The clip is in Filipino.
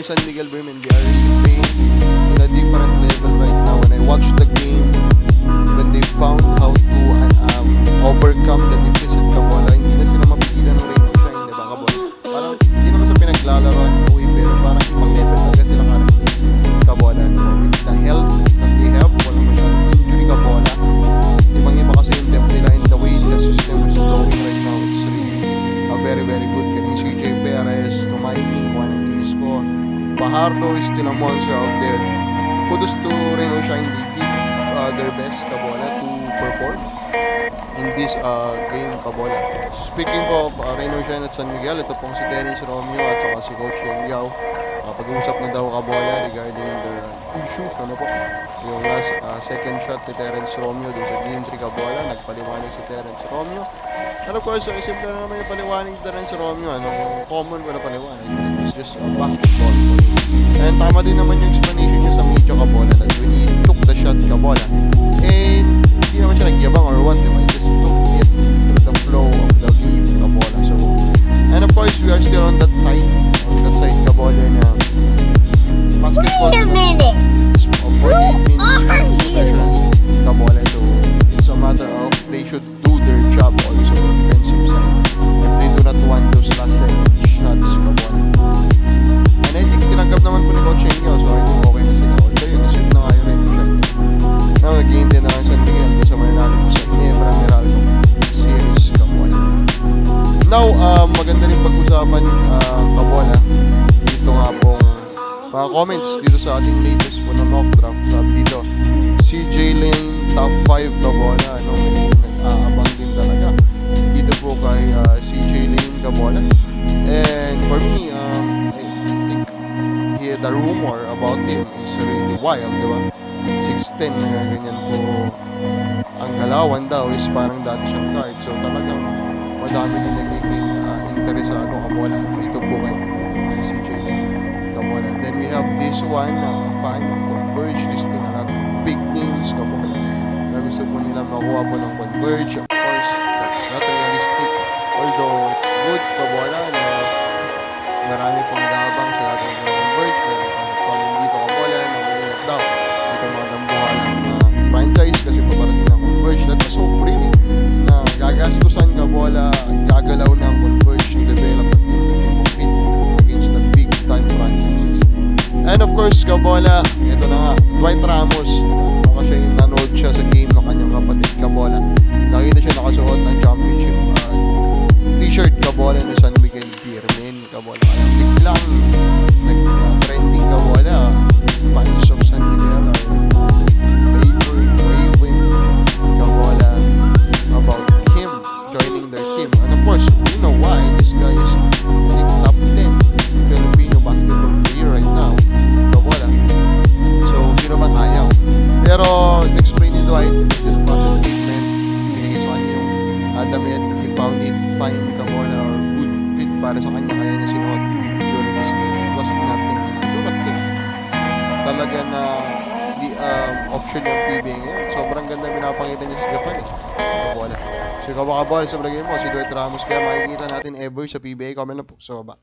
San Miguel Women, they are really playing in a different level right now. When I watched the game, when they found how to overcome the deficit Kabola, hindi na sila mapigilan ng Rainbow Shine, di ba Kabola? Parang hindi naman sa pinaglalaroan ng away, pero parang ibang level talaga sila currently Kabola. With the health that they have, wala masyadong injury Kabola. Ibang-iba kasi yung depth nila in the way the system is going right now. It's really very very good. Kaya CJ Perez, Tumaini, Juan Isco, Fajardo is still a monster out there. Kudos to Rainbow Shine, they did their best Kabola to perform in this game Kabola. Speaking of Rainbow Shine at San Miguel, ito pong si Terence Romeo at saka si Coach Yeng Yao. Pag-uusap na daw Kabola regarding their issues, ano po, yung last second shot ni Terence Romeo dun sa game 3 Kabola, nagpaliwanag si Terence Romeo. And of course, simple na naman yung paliwanag ni Terence Romeo, common ko na paliwanag, it's just basketball. And tama din naman yung explanation niya sa Micho Kabola, that when he took the shot Kabola, and hindi naman siya nagyabang or what, diba? He just took it through the flow of the game Kabola. So, and of course, we are still on that side Kabola na basketball Wait a minute. is 48 minutes professionally Kabola. So, it's a matter of they should do their job also on the defensive side if they do not want those last second shots Kabola. And I think tinanggap naman po ni Coach Yeng Yao, so I think okay na sila. Although yun, nasip na nga yung Rainbow Shine. Now, nag-i-intend na lang San Miguel kasi mananalo po sa Ginebra Meralco series Kabola. Now, maganda rin pag-usapan Kabola dito nga pong mga comments dito sa ating latest po na mock draft. Sabi dito, CJ Lane top 5 Kabola, may nag-aabang din talaga dito po kay CJ Lane Kabola. And for me, I think the rumor about him is really wild, di ba? 6'10", ganyan po ang galawan daw, is parang dati siyang guard. So talagang madami din nagiging interesado Kabola dito po kay CJ Lane Kabola. And then we have this one, fan of Converge, listing a lot of big names Kabola na gusto po nila makuha po ng Converge. Of course, that's not realistic, although it's good Kabola na marami pong nag-aabang sa lahat ng Converge. Meron pang dito Kabola na maingat daw dito mga dambuhan ng franchise kasi paparating ng Converge. Let us hope really na gagastusan Kabola, gagalaw ng Converge to develop a team that can compete against the big time franchises. And of course Kabola, ito na nga, Dwight Ramos, kasi nanood siya sa game ng kanyang kapatid Kabola. Nakita siya nakasuot ng championship t-shirt Kabola na San Miguel Beermen Kabola. Kaya biglang nag-trending Kabola, fans of San Miguel are raving Kabola about him joining their team. And of course, we know why. This guy is the top 10 Filipino basketball player right now Kabola. So, sino bang ayaw? Pero, in-explain ni Dwight, this positive statement, binigay sa kanya yung damit. He found it fine Kabola, or good fit para sa kanya, kaya niya sinuot during this game. It was nothing, and I do not think talaga na the option yung PBA ngayon. Sobrang ganda pinapakita niya sa Japan Kabola. So ikaw Kabola, sa vlog mo si Dwight Ramos, kaya makikita natin ever sa PBA. Comment na po sa baba.